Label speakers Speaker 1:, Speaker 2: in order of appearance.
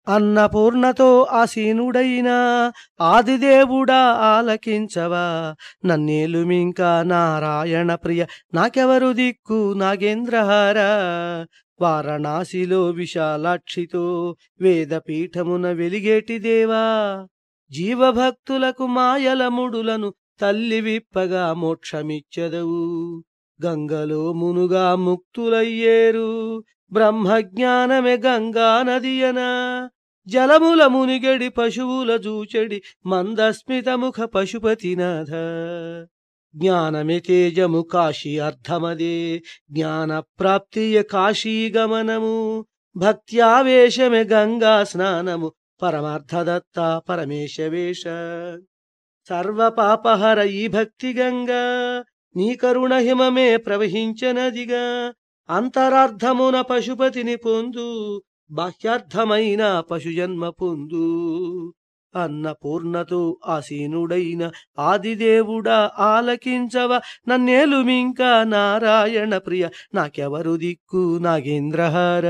Speaker 1: అన్నపూర్ణతో ఆసీనుడైన ఆదిదేవుడా ఆలకించవా, నన్నేలుమింకా నారాయణ ప్రియ నాకెవరు దిక్కు నాగేంద్రహారా. వారణాసిలో విశాలాక్షితో వేదపీఠమున వెలిగేటి దేవా, జీవభక్తులకు మాయల ముడులను తల్లి విప్పగా మోక్షమిచ్చదవు. గంగలో మునుగా ముక్తులయ్యేరు, బ్రహ్మజ్ఞానమే గంగా నదియన. జలముల మునిగడి పశువుల జూచెడి మందస్మితముఖ పశుపతినాథ. జ్ఞానమే తేజము కాశీ అర్థమదే, జ్ఞాన ప్రాప్తియ కాశీ గమనము. భక్త్యావేశమే గంగా స్నానము, పరమార్థదత్త పరమేశవేశ. సర్వపాపహర ఈ భక్తి గంగా, నీ కరుణ హిమమే ప్రవహించనదిగా. అంతరార్థమున పశుపతిని పొందు, బాహ్యార్థమైన పశుజన్మ పొందు. అన్నపూర్ణతో ఆసీనుడైన ఆదిదేవుడా ఆలకించవ, నన్నేలుమింకా నారాయణ ప్రియ నాకెవరు దిక్కు నాగేంద్రహార.